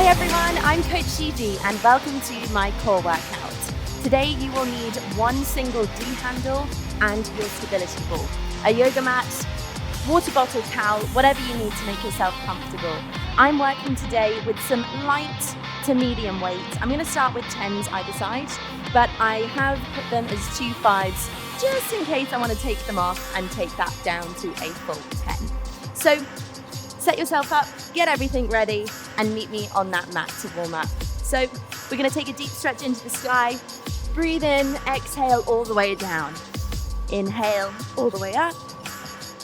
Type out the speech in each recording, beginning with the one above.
Hey everyone, I'm Coach Gigi and welcome to my core workout. Today you will need one single D handle and your stability ball, a yoga mat, water bottle, towel, whatever you need to make yourself comfortable. I'm working today with some light to medium weight. I'm going to start with 10s either side, but I have put them as 2 5s just in case I want to take them off and take that down to a full 10. So set yourself up, get everything ready, and meet me on that mat to warm up. So we're going to take a deep stretch into the sky. Breathe in, exhale all the way down. Inhale all the way up,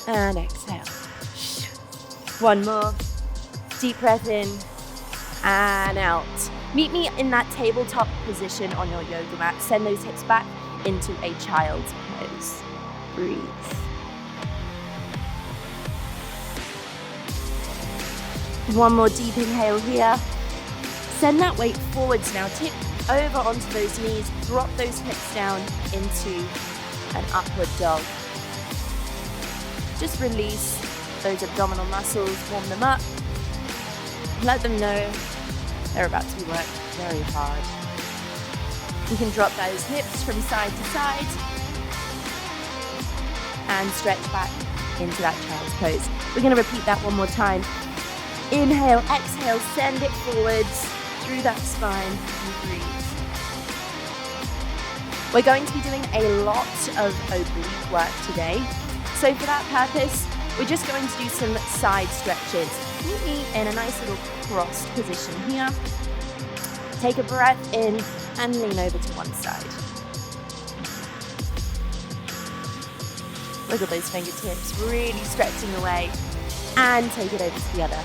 and exhale. One more. Deep breath in and out. Meet me in that tabletop position on your yoga mat. Send those hips back into a child's pose. Breathe. One more deep inhale here. Send that weight forwards now. Tip over onto those knees. Drop those hips down into an upward dog. Just release those abdominal muscles, warm them up. Let them know they're about to be worked very hard. You can drop those hips from side to side and stretch back into that child's pose. We're going to repeat that one more time. Inhale, exhale, send it forwards through that spine and breathe. We're going to be doing a lot of oblique work today. So for that purpose, we're just going to do some side stretches. Meet me in a nice little crossed position here. Take a breath in and lean over to one side. Look at those fingertips, really stretching away, and take it over to the other.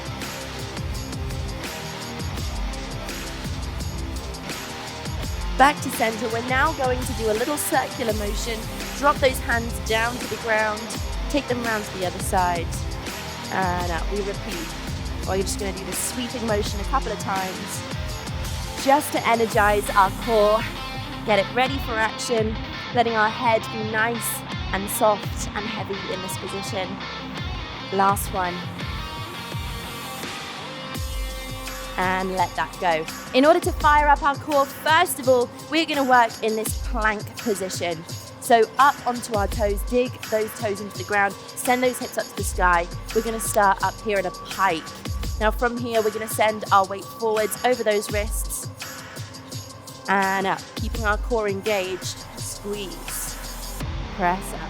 Back to center. We're now going to do a little circular motion. Drop those hands down to the ground. Take them around to the other side. And out. We repeat. Or you're just going to do this sweeping motion a couple of times. Just to energize our core. Get it ready for action. Letting our head be nice and soft and heavy in this position. Last one. And let that go. In order to fire up our core, first of all, we're going to work in this plank position. So up onto our toes, dig those toes into the ground, send those hips up to the sky. We're going to start up here at a pike. Now from here, we're going to send our weight forwards over those wrists and up, keeping our core engaged. Squeeze, press up,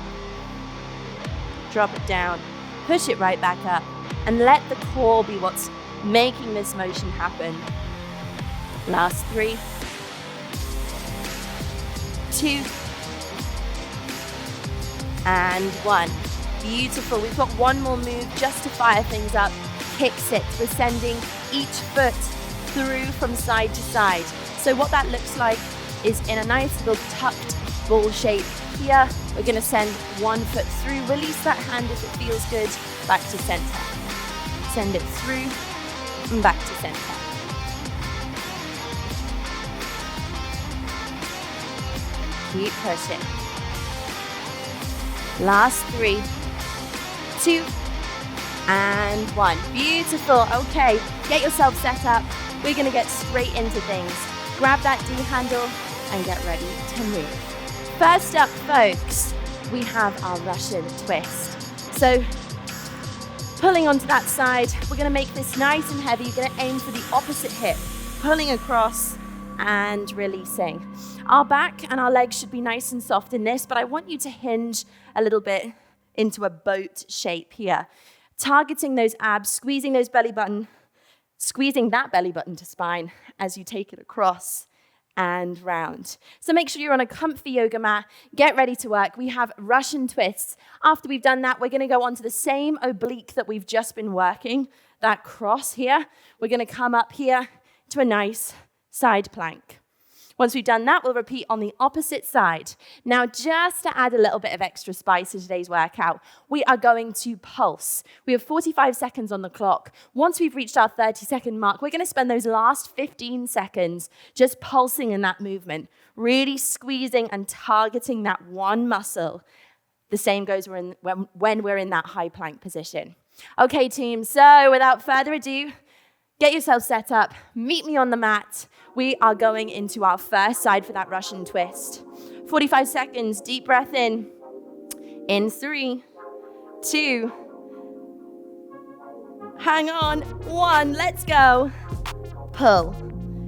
drop it down, push it right back up, and let the core be what's making this motion happen. Last 3, 2, and 1. Beautiful. We've got one more move just to fire things up. Kick sit. We're sending each foot through from side to side. So what that looks like is in a nice little tucked ball shape. Here, we're going to send one foot through. Release that hand if it feels good. Back to center. Send it through. And back to center. Keep pushing. Last 3, 2, and 1. Beautiful. Okay, get yourself set up. We're going to get straight into things. Grab that D handle and get ready to move. First up, folks, we have our Russian twist. So pulling onto that side, we're going to make this nice and heavy. You're going to aim for the opposite hip, pulling across and releasing. Our back and our legs should be nice and soft in this, but I want you to hinge a little bit into a boat shape here. Targeting those abs, squeezing that belly button to spine as you take it across and round. So make sure you're on a comfy yoga mat. Get ready to work. We have Russian twists. After we've done that, we're going to go on to the same oblique that we've just been working, that cross here. We're going to come up here to a nice side plank. Once we've done that, we'll repeat on the opposite side. Now, just to add a little bit of extra spice to today's workout, we are going to pulse. We have 45 seconds on the clock. Once we've reached our 30-second mark, we're going to spend those last 15 seconds just pulsing in that movement, really squeezing and targeting that one muscle. The same goes when we're in that high plank position. Okay, team, so without further ado, Get yourself set up. Meet me on the mat. We are going into our first side for that Russian twist. 45 seconds, deep breath in. In 3, 2, hang on, 1, let's go. Pull,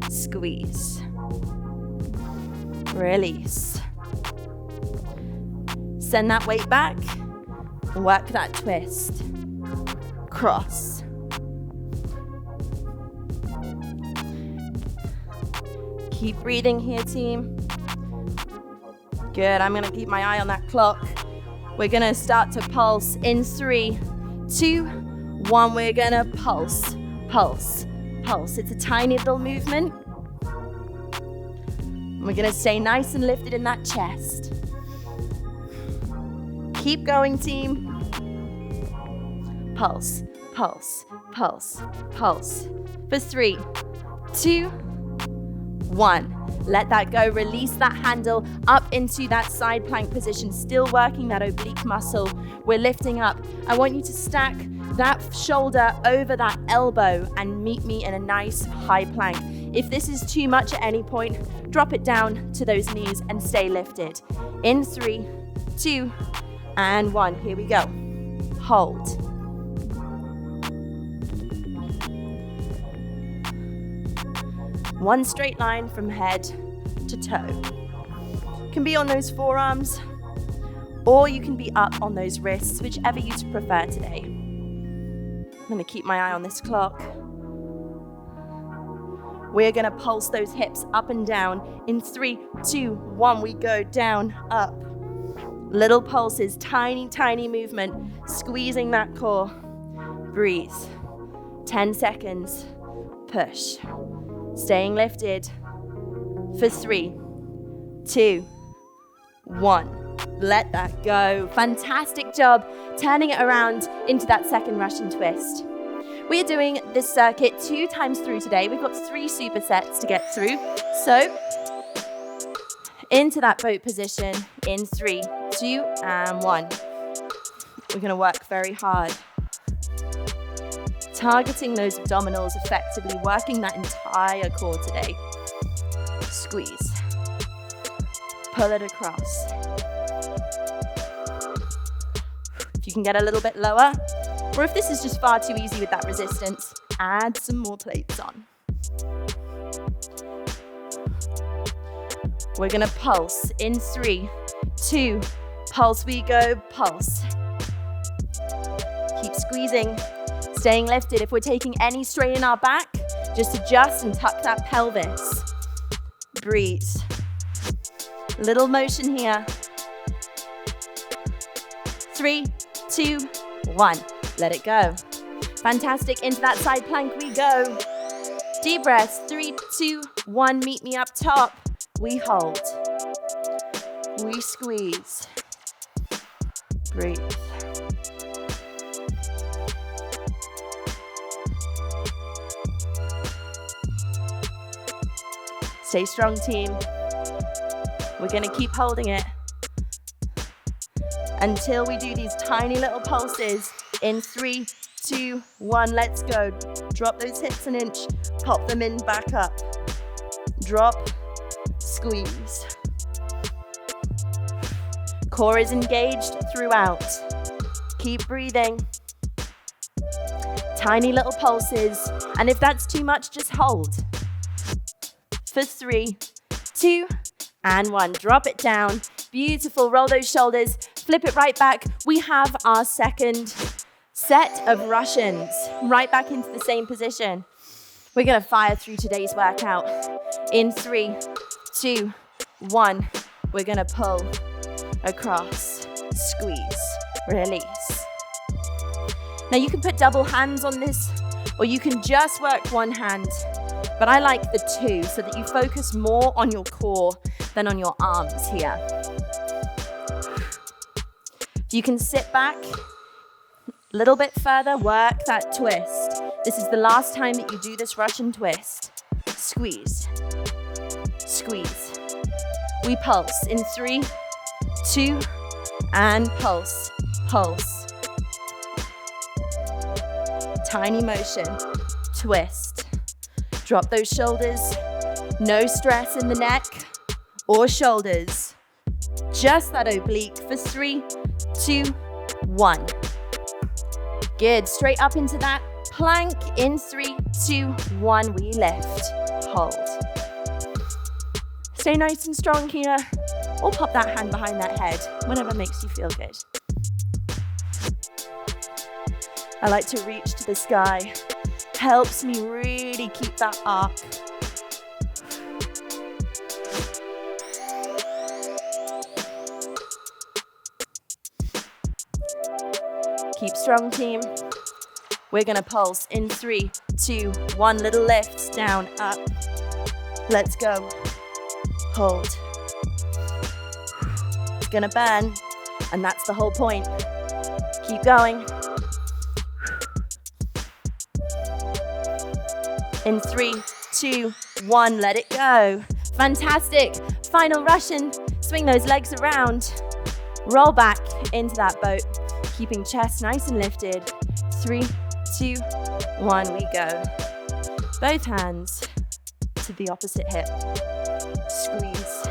squeeze, release. Send that weight back, work that twist. Cross. Keep breathing here, team. Good, I'm gonna keep my eye on that clock. We're gonna start to pulse in 3, 2, 1. We're gonna pulse, pulse, pulse. It's a tiny little movement. We're gonna stay nice and lifted in that chest. Keep going, team. Pulse, pulse, pulse, pulse. For 3, 2, 1. Let that go. Release that handle up into that side plank position. Still working that oblique muscle. We're lifting up. I want you to stack that shoulder over that elbow and meet me in a nice high plank. If this is too much at any point, drop it down to those knees and stay lifted. In 3, 2, and 1. Here we go. Hold. One straight line from head to toe. Can be on those forearms, or you can be up on those wrists, whichever you prefer today. I'm gonna keep my eye on this clock. We're gonna pulse those hips up and down. In 3, 2, 1, we go down, up. Little pulses, tiny, tiny movement, squeezing that core. Breathe. 10 seconds, push. Staying lifted for 3, 2, 1. Let that go. Fantastic job turning it around into that second Russian twist. We're doing this circuit 2 times through today. We've got 3 supersets to get through. So, into that boat position in 3, 2, and 1. We're gonna work very hard. Targeting those abdominals effectively, working that entire core today. Squeeze. Pull it across. If you can get a little bit lower, or if this is just far too easy with that resistance, add some more plates on. We're gonna pulse in 3, 2, pulse we go, pulse. Keep squeezing. Staying lifted. If we're taking any strain in our back, just adjust and tuck that pelvis. Breathe. Little motion here. 3, 2, 1. Let it go. Fantastic. Into that side plank we go. Deep breaths. 3, 2, 1. Meet me up top. We hold. We squeeze. Breathe. Stay strong, team. We're gonna keep holding it until we do these tiny little pulses in 3, 2, 1. Let's go. Drop those hips an inch, pop them in, back up. Drop, squeeze. Core is engaged throughout. Keep breathing. Tiny little pulses, and if that's too much, just hold. For 3, 2, and 1. Drop it down. Beautiful. Roll those shoulders. Flip it right back. We have our second set of Russians. Right back into the same position. We're going to fire through today's workout. In 3, 2, 1. We're going to pull across, squeeze, release. Now you can put double hands on this, or you can just work one hand. But I like the 2 so that you focus more on your core than on your arms here. You can sit back a little bit further, work that twist. This is the last time that you do this Russian twist. Squeeze, squeeze. We pulse in 3, 2, and pulse, pulse. Tiny motion, twist. Drop those shoulders. No stress in the neck or shoulders. Just that oblique for 3, 2, 1. Good, straight up into that plank in 3, 2, 1. We lift, hold. Stay nice and strong here, or pop that hand behind that head, whatever makes you feel good. I like to reach to the sky. Helps me really keep that arc. Keep strong, team. We're gonna pulse in 3, 2, 1. Little lifts, down, up. Let's go. Hold. It's gonna burn, and that's the whole point. Keep going. In 3, 2, 1, let it go. Fantastic. Final Russian. Swing those legs around. Roll back into that boat. Keeping chest nice and lifted. 3, 2, 1, we go. Both hands to the opposite hip. Squeeze.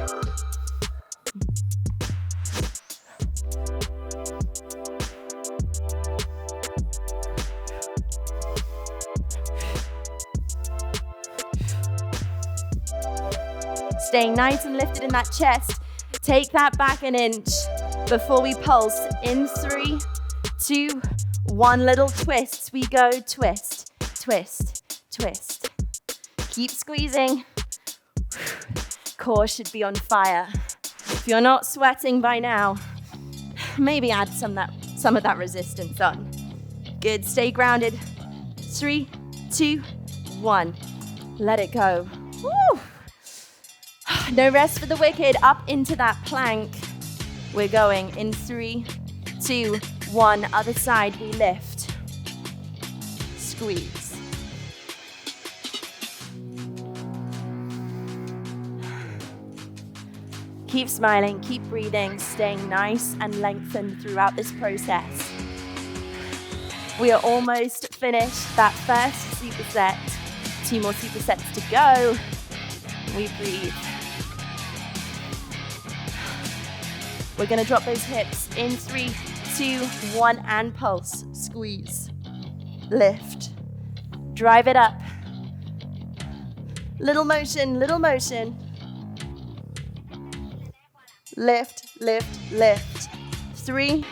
Staying nice and lifted in that chest. Take that back an inch before we pulse. In 3, 2, 1. Little twists. We go twist, twist, twist. Keep squeezing. Core should be on fire. If you're not sweating by now, maybe add some of that resistance on. Good, stay grounded. 3, 2, 1. Let it go. Woo! No rest for the wicked. Up into that plank. We're going in 3, 2, 1. Other side, we lift. Squeeze. Keep smiling, keep breathing, staying nice and lengthened throughout this process. We are almost finished that first superset. 2 more supersets to go. We breathe. We're gonna drop those hips in 3, 2, 1, and pulse. Squeeze. Lift. Drive it up. Little motion, little motion. Lift, lift, lift. 3,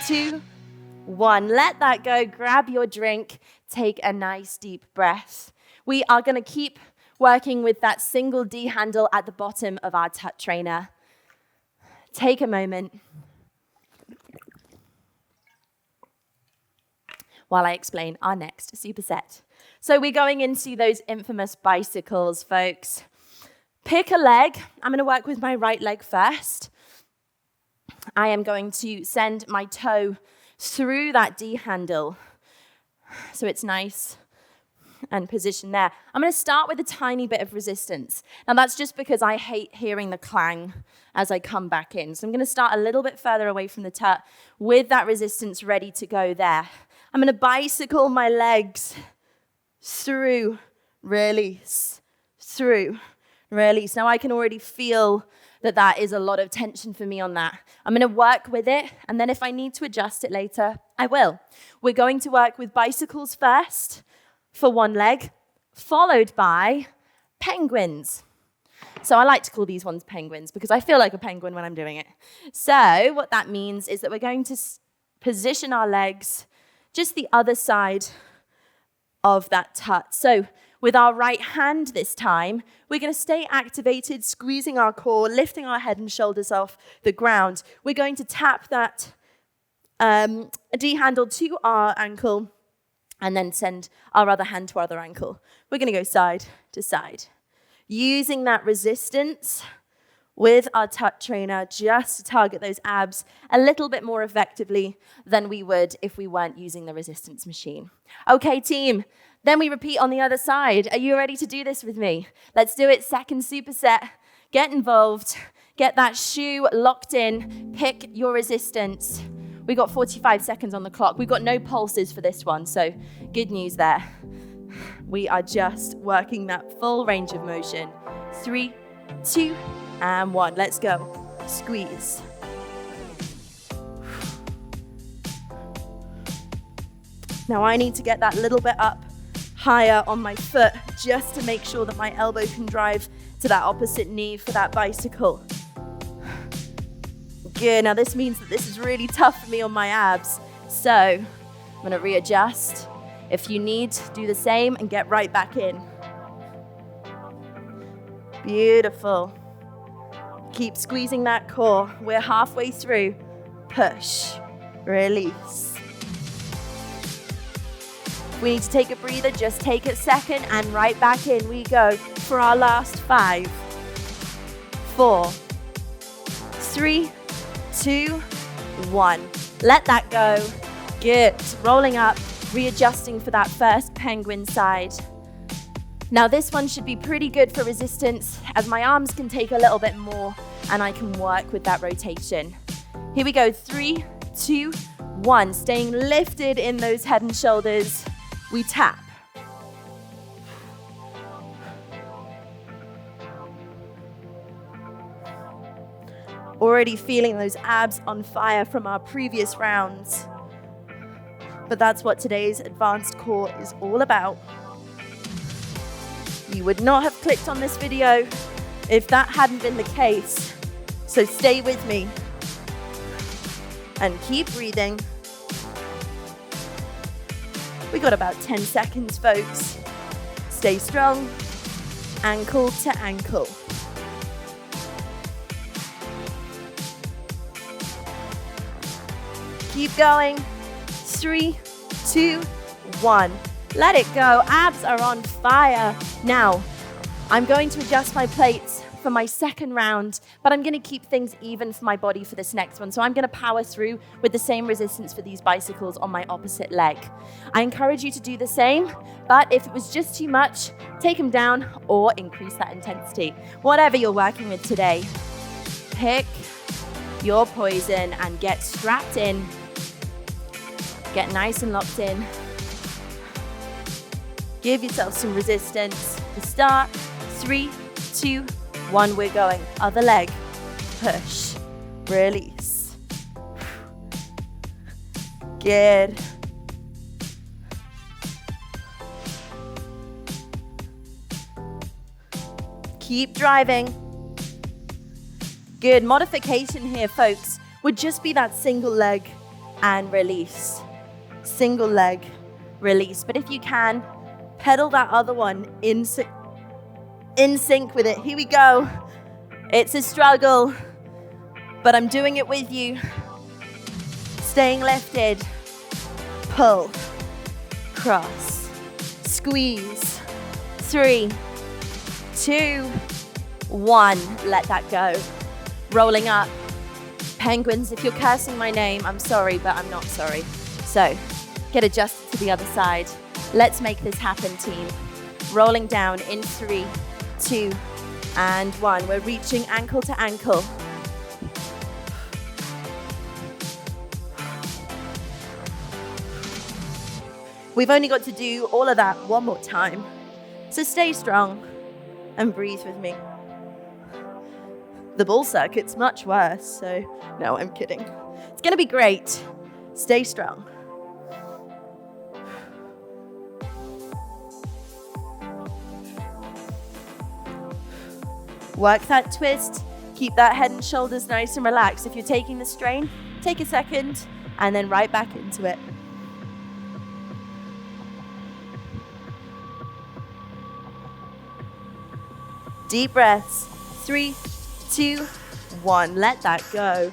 2, 1. Let that go. Grab your drink. Take a nice deep breath. We are gonna keep working with that single D handle at the bottom of our TUT trainer. Take a moment while I explain our next superset. So we're going into those infamous bicycles, folks. Pick a leg. I'm going to work with my right leg first. I am going to send my toe through that D handle so it's nice and positioned there. I'm going to start with a tiny bit of resistance. Now that's just because I hate hearing the clang as I come back in. So I'm going to start a little bit further away from the TUT with that resistance ready to go there. I'm going to bicycle my legs through, release, through, release. Now I can already feel that is a lot of tension for me on that. I'm going to work with it, and then if I need to adjust it later, I will. We're going to work with bicycles first for one leg, followed by penguins. So I like to call these ones penguins because I feel like a penguin when I'm doing it. So what that means is that we're going to position our legs just the other side of that TUT. So with our right hand this time, we're going to stay activated, squeezing our core, lifting our head and shoulders off the ground. We're going to tap that D handle to our ankle and then send our other hand to our other ankle. We're going to go side to side, using that resistance with our TUT trainer just to target those abs a little bit more effectively than we would if we weren't using the resistance machine. Okay, team, then we repeat on the other side. Are you ready to do this with me? Let's do it. Second superset. Get involved. Get that shoe locked in. Pick your resistance. We got 45 seconds on the clock. We've got no pulses for this one, so good news there. We are just working that full range of motion. 3, 2, and 1. Let's go. Squeeze. Now I need to get that little bit up higher on my foot just to make sure that my elbow can drive to that opposite knee for that bicycle. Good. Now this means that this is really tough for me on my abs. So I'm going to readjust. If you need, do the same and get right back in. Beautiful. Keep squeezing that core. We're halfway through. Push. Release. We need to take a breather, just take a second, and right back in we go for our last 5, 4, 3, 2, 1. Let that go. Good. Rolling up, readjusting for that first penguin side. Now this one should be pretty good for resistance, as my arms can take a little bit more and I can work with that rotation. Here we go. 3, 2, 1. Staying lifted in those head and shoulders. We tap. Already feeling those abs on fire from our previous rounds. But that's what today's advanced core is all about. You would not have clicked on this video if that hadn't been the case. So stay with me and keep breathing. We got about 10 seconds, folks. Stay strong, ankle to ankle. Keep going. 3, 2, 1. Let it go. Abs are on fire. Now, I'm going to adjust my plates for my second round, but I'm going to keep things even for my body for this next one. So I'm going to power through with the same resistance for these bicycles on my opposite leg. I encourage you to do the same, but if it was just too much, take them down or increase that intensity. Whatever you're working with today, pick your poison and get strapped in. Get nice and locked in. Give yourself some resistance to start. 3, 2, 1, we're going. Other leg. Push. Release. Good. Keep driving. Good. Modification here, folks, would just be that single leg and release. Single leg, release. But if you can, pedal that other one in sync with it. Here we go. It's a struggle, but I'm doing it with you. Staying lifted. Pull. Cross. Squeeze. 3, 2, 1. Let that go. Rolling up. Penguins, if you're cursing my name, I'm sorry, but I'm not sorry. So, get adjusted to the other side. Let's make this happen, team. Rolling down in 3, 2, and 1. We're reaching ankle to ankle. We've only got to do all of that one more time. So stay strong and breathe with me. The ball circuit's much worse, so no, I'm kidding. It's gonna be great. Stay strong. Work that twist. Keep that head and shoulders nice and relaxed. If you're taking the strain, take a second and then right back into it. Deep breaths. 3, 2, 1. Let that go.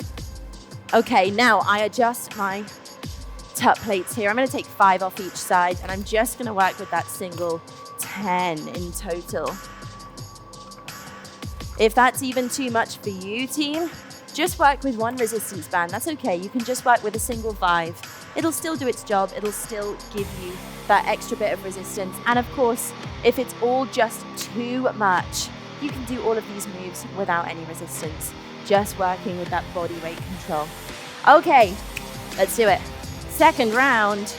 Okay, now I adjust my TUT plates here. I'm going to take 5 off each side, and I'm just going to work with that single 10 in total. If that's even too much for you, team, just work with one resistance band. That's okay. You can just work with a single 5. It'll still do its job. It'll still give you that extra bit of resistance. And of course, if it's all just too much, you can do all of these moves without any resistance, just working with that body weight control. Okay, Let's do it. Second round.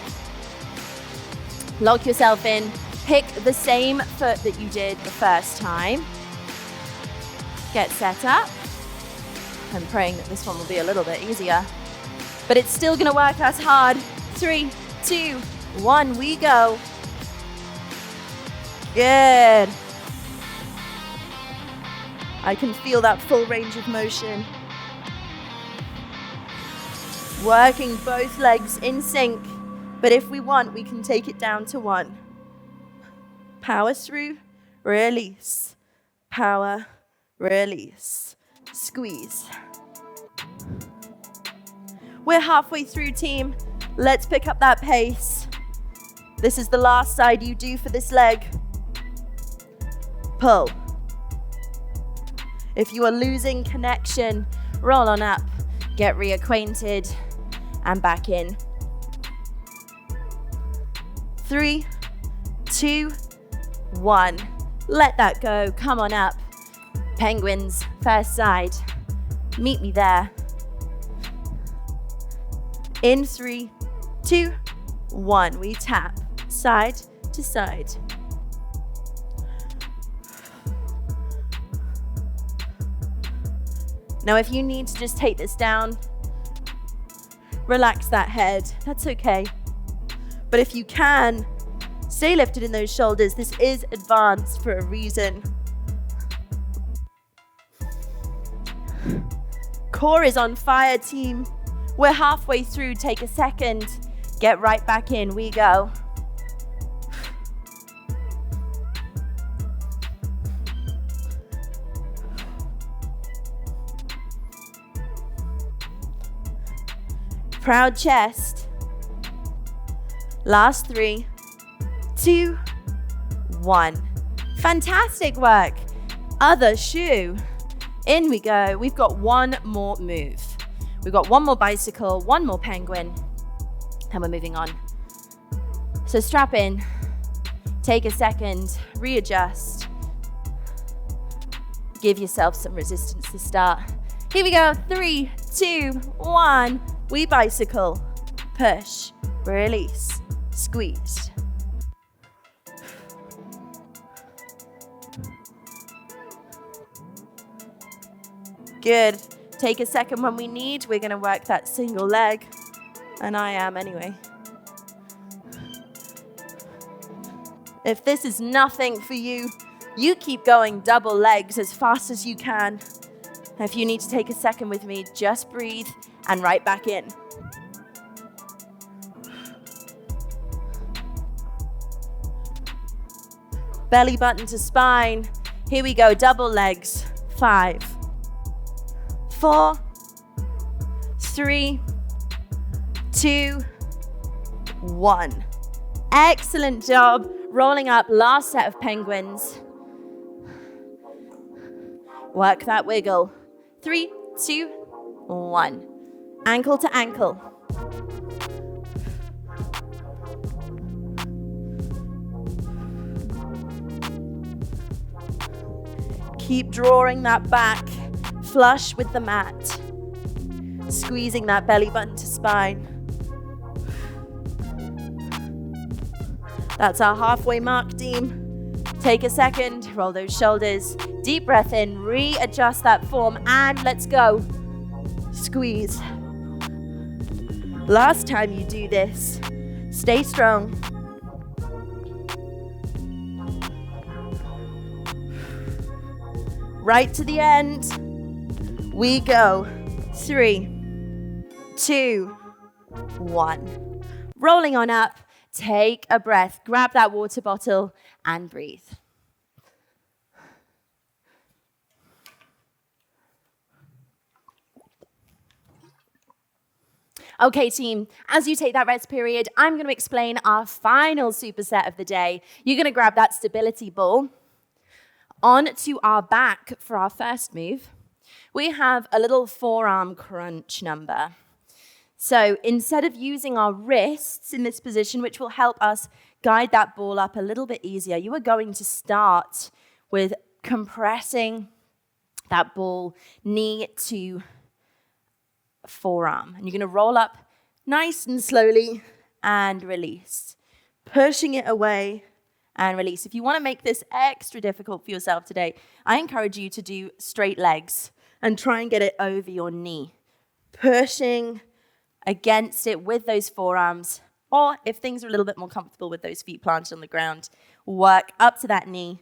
Lock yourself in. Pick the same foot that you did the first time. Get set up. I'm praying that this one will be a little bit easier, but it's still gonna work us hard. 3, 2, 1, we go. Good. I can feel that full range of motion. Working both legs in sync, but if we want, we can take it down to 1. Power through, release. Power, release. Squeeze. We're halfway through, team. Let's pick up that pace. This is the last side you do for this leg. Pull. If you are losing connection, roll on up, get reacquainted, and back in. 3, 2, 1. Let that go. Come on up. Penguins, first side. Meet me there. In 3, 2, 1. We tap side to side. Now, if you need to just take this down, relax that head. That's okay. But if you can, stay lifted in those shoulders. This is advanced for a reason. Core is on fire, team. We're halfway through. Take a second. Get right back in. We go. Proud chest. Last 3, 2, 1. Fantastic work. Other shoe. In we go. We've got one more move. We've got one more bicycle, one more penguin, and we're moving on. So strap in, take a second, readjust. Give yourself some resistance to start. Here we go. 3, 2, 1. We bicycle, push, release, squeeze. Good. Take a second when we need. We're going to work that single leg, and I am anyway. If this is nothing for you, you keep going double legs as fast as you can. If you need to take a second with me, just breathe and right back in. Belly button to spine. Here we go, double legs. 5, 4, 3, 2, 1. Excellent job. Rolling up, last set of penguins. Work that wiggle. 3, 2, 1. Ankle to ankle. Keep drawing that back, flush with the mat. Squeezing that belly button to spine. That's our halfway mark, team. Take a second, roll those shoulders. Deep breath in, readjust that form, and let's go. Squeeze. Last time you do this, stay strong. Right to the end. We go. 3, 2, 1. Rolling on up. Take a breath. Grab that water bottle and breathe. Okay, team, as you take that rest period, I'm going to explain our final superset of the day. You're going to grab that stability ball. On to our back for our first move. We have a little forearm crunch number. So instead of using our wrists in this position, which will help us guide that ball up a little bit easier, you are going to start with compressing that ball knee to forearm. And you're going to roll up Nice and slowly, and release. Pushing it away and release. If you want to make this extra difficult for yourself today, I encourage you to do straight legs and try and get it over your knee. Pushing against it with those forearms, or if things are a little bit more comfortable with those feet planted on the ground, work up to that knee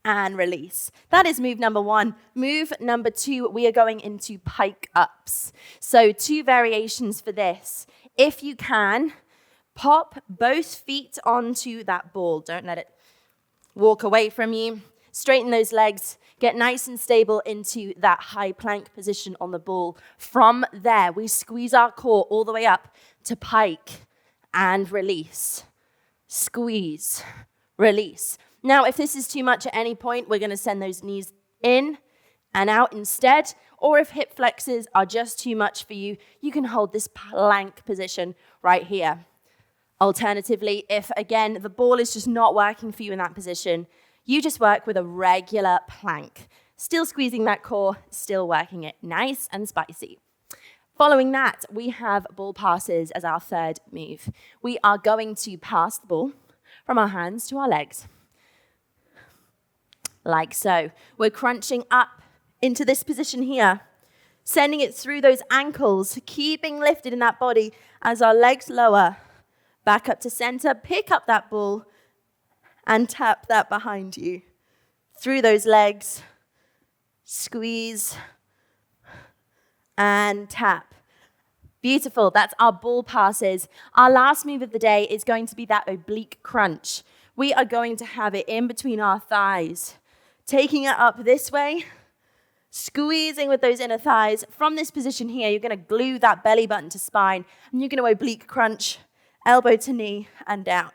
and release. That is move number 1. Move number 2, we are going into pike ups. So 2 variations for this. If you can, pop both feet onto that ball. Don't let it walk away from you. Straighten those legs. Get nice and stable into that high plank position on the ball. From there, we squeeze our core all the way up to pike and release. Squeeze, release. Now, if this is too much at any point, we're going to send those knees in and out instead. Or if hip flexors are just too much for you, you can hold this plank position right here. Alternatively, if, again, the ball is just not working for you in that position, you just work with a regular plank. Still squeezing that core, still working it nice and spicy. Following that, we have ball passes as our 3rd move. We are going to pass the ball from our hands to our legs. Like so. We're crunching up into this position here, sending it through those ankles, keeping lifted in that body as our legs lower. Back up to center, pick up that ball and tap that behind you. Through those legs, squeeze and tap. Beautiful, that's our ball passes. Our last move of the day is going to be that oblique crunch. We are going to have it in between our thighs, taking it up this way, squeezing with those inner thighs. From this position here, you're going to glue that belly button to spine, and you're going to oblique crunch, elbow to knee and down.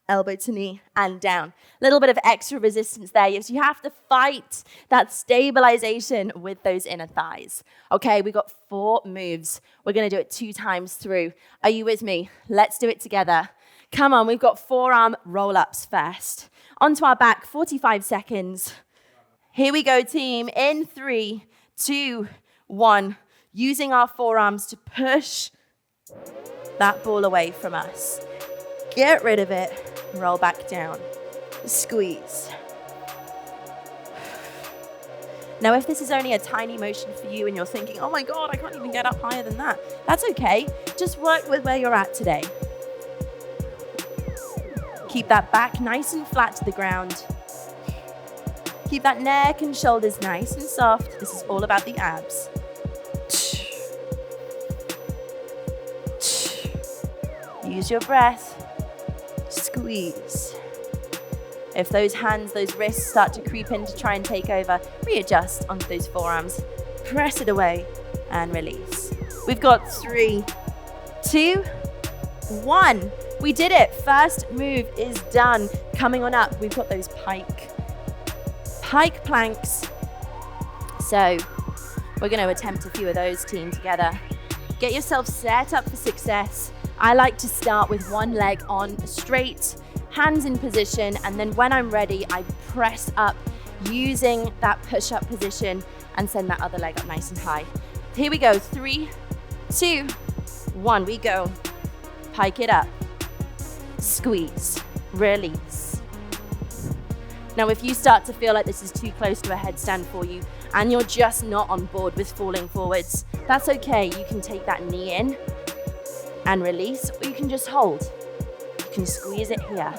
Elbow to knee and down. A little bit of extra resistance there. Yes, you have to fight that stabilization with those inner thighs. Okay, we got 4 moves. We're going to do it 2 times through. Are you with me? Let's do it together. Come on, we've got forearm roll-ups first. Onto our back, 45 seconds. Here we go, team. In 3, 2, 1. Using our forearms to push that ball away from us. Get rid of it. Roll back down. Squeeze. Now, if this is only a tiny motion for you and you're thinking, oh my God, I can't even get up higher than that, that's okay. Just work with where you're at today. Keep that back nice and flat to the ground. Keep that neck and shoulders nice and soft. This is all about the abs. Use your breath. Squeeze. If those hands, those wrists start to creep in to try and take over, readjust onto those forearms. Press it away and release. We've got 3, 2, 1. We did it. First move is done. Coming on up, we've got those pike planks. So we're going to attempt a few of those, team, together. Get yourself set up for success. I like to start with one leg on straight, hands in position, and then when I'm ready, I press up using that push-up position and send that other leg up nice and high. Here we go. 3, 2, 1. We go. Pike it up. Squeeze. Release. Now, if you start to feel like this is too close to a headstand for you and you're just not on board with falling forwards, that's okay. You can take that knee in and release, or you can just hold. You can squeeze it here.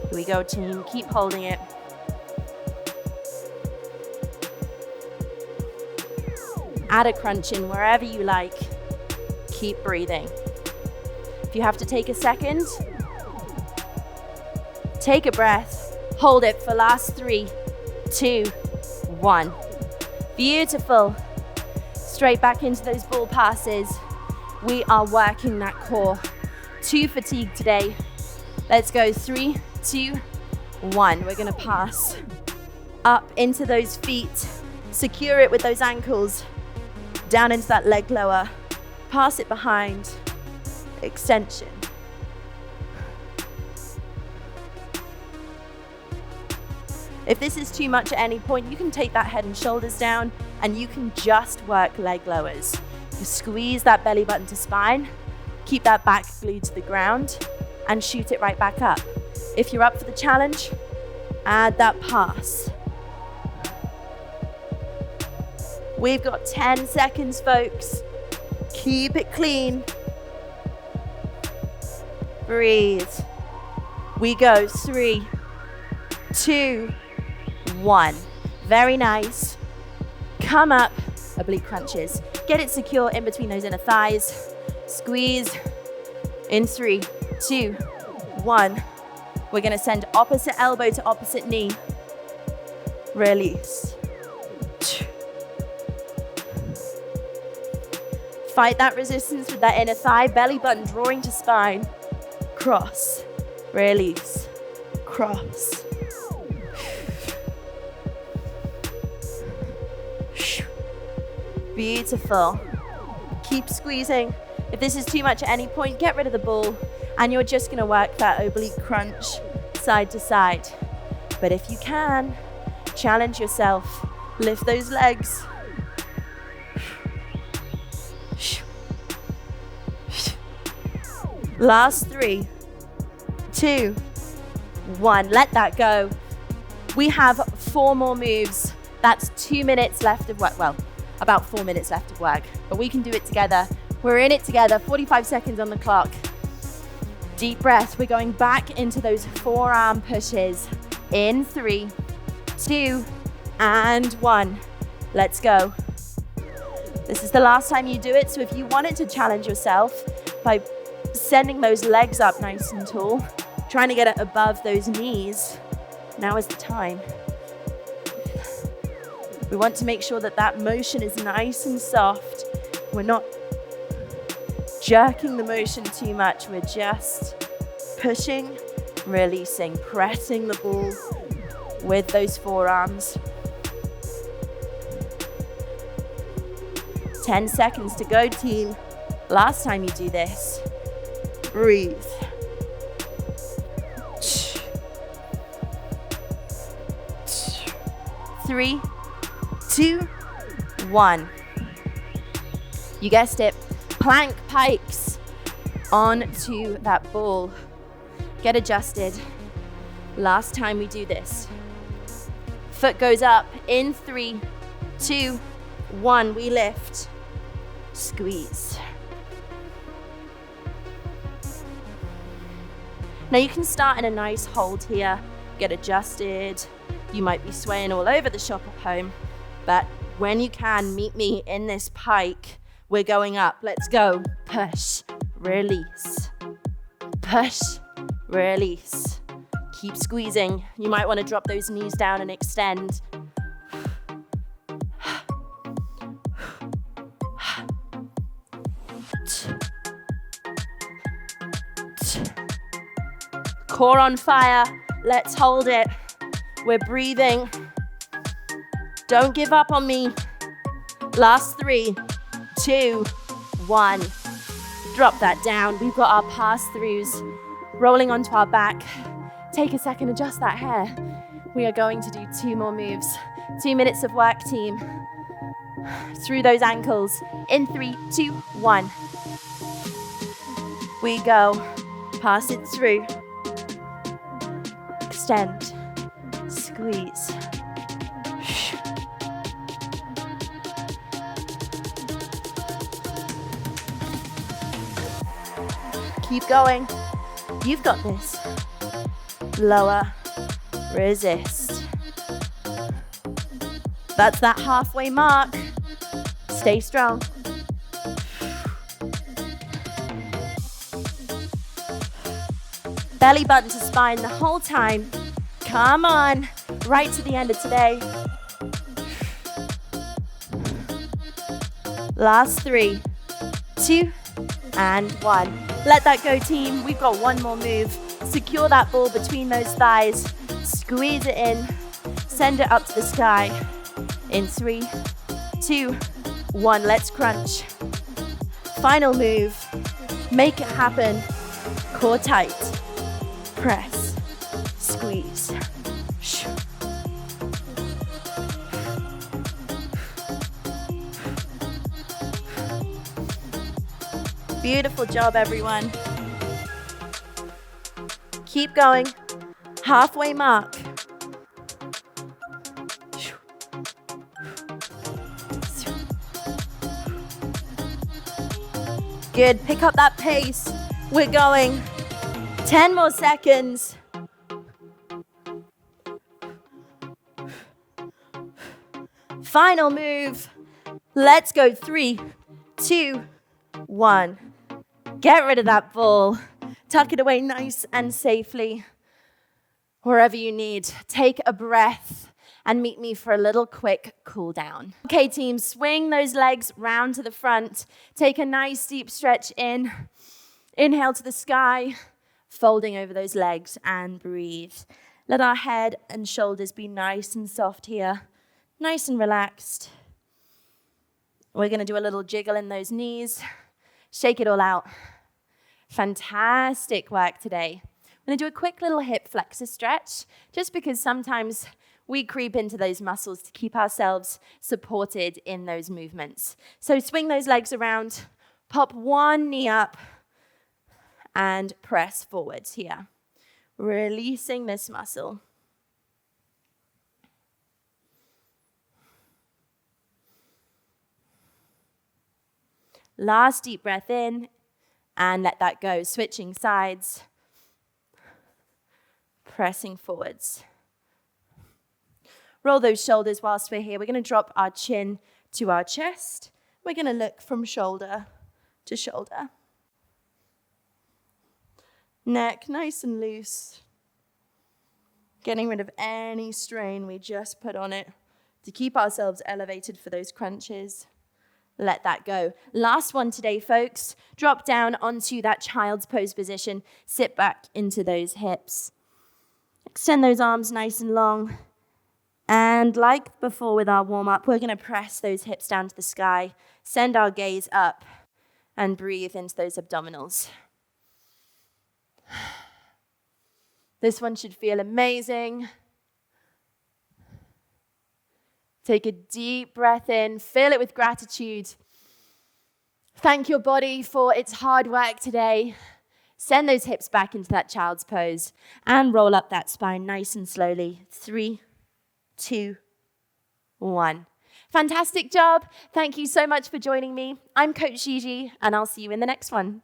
Here we go, team. Keep holding it. Add a crunch in wherever you like. Keep breathing. If you have to take a second, take a breath. Hold it for last 3, 2, 1. Beautiful. Straight back into those ball passes. We are working that core. 2 fatigue today. Let's go. 3, 2, 1. We're going to pass up into those feet. Secure it with those ankles. Down into that leg lower. Pass it behind. Extension. If this is too much at any point, you can take that head and shoulders down and you can just work leg lowers. You squeeze that belly button to spine, keep that back glued to the ground, and shoot it right back up. If you're up for the challenge, add that pass. We've got 10 seconds, folks. Keep it clean. Breathe. We go 3, 2, 1. Very nice. Come up, oblique crunches. Get it secure in between those inner thighs. Squeeze in 3, 2, 1. We're gonna send opposite elbow to opposite knee. Release. Fight that resistance with that inner thigh, belly button drawing to spine. Cross, release, cross. Beautiful. Keep squeezing. If this is too much at any point, get rid of the ball and you're just gonna work that oblique crunch side to side. But if you can, challenge yourself. Lift those legs. Last 3, 2, 1. Let that go. We have 4 more moves. That's 2 minutes left of work. Well, about 4 minutes left of work, but we can do it together. We're in it together, 45 seconds on the clock. Deep breath. We're going back into those forearm pushes. In 3, 2, and 1. Let's go. This is the last time you do it, so if you wanted to challenge yourself by sending those legs up nice and tall, trying to get it above those knees, now is the time. We want to make sure that that motion is nice and soft. We're not jerking the motion too much. We're just pushing, releasing, pressing the ball with those forearms. 10 seconds to go, team. Last time you do this. Breathe. 3, 2, 1. You guessed it. Plank pikes onto that ball. Get adjusted. Last time we do this. Foot goes up in 3, 2, 1. We lift. Squeeze. Now you can start in a nice hold here, get adjusted. You might be swaying all over the shop at home, but when you can, meet me in this pike. We're going up. Let's go. Push, release. Push, release. Keep squeezing. You might want to drop those knees down and extend. Core on fire. Let's hold it. We're breathing. Don't give up on me. Last 3, 2, 1. Drop that down. We've got our pass-throughs rolling onto our back. Take a second, adjust that hair. We are going to do 2 more moves. 2 minutes of work, team. Through those ankles. In 3, 2, 1. We go. Pass it through. Extend. Squeeze. Keep going. You've got this. Lower. Resist. That's that halfway mark. Stay strong. Belly button to spine the whole time. Come on. Right to the end of today. Last 3, 2, and 1. Let that go, team. We've got 1 more move. Secure that ball between those thighs. Squeeze it in. Send it up to the sky. In 3, 2, 1. Let's crunch. Final move. Make it happen. Core tight. Press. Squeeze. Beautiful job, everyone. Keep going. Halfway mark. Good, pick up that pace. We're going. 10 more seconds. Final move. Let's go. 3, 2, 1. Get rid of that ball. Tuck it away nice and safely. Wherever you need, take a breath and meet me for a little quick cool down. Okay, team, swing those legs round to the front. Take a nice deep stretch in. Inhale to the sky, folding over those legs and breathe. Let our head and shoulders be nice and soft here, nice and relaxed. We're gonna do a little jiggle in those knees. Shake it all out. Fantastic work today. I'm gonna do a quick little hip flexor stretch, just because sometimes we creep into those muscles to keep ourselves supported in those movements. So swing those legs around, pop one knee up, and press forwards here. Releasing this muscle. Last deep breath in, and let that go. Switching sides, pressing forwards. Roll those shoulders whilst we're here. We're going to drop our chin to our chest. We're going to look from shoulder to shoulder. Neck nice and loose. Getting rid of any strain we just put on it to keep ourselves elevated for those crunches. Let that go. Last one today, folks. Drop down onto that child's pose position. Sit back into those hips. Extend those arms nice and long. And like before with our warm-up, we're going to press those hips down to the sky, send our gaze up, and breathe into those abdominals. This one should feel amazing. Take a deep breath in, fill it with gratitude. Thank your body for its hard work today. Send those hips back into that child's pose and roll up that spine nice and slowly. 3, 2, 1. Fantastic job. Thank you so much for joining me. I'm Coach Gigi, and I'll see you in the next one.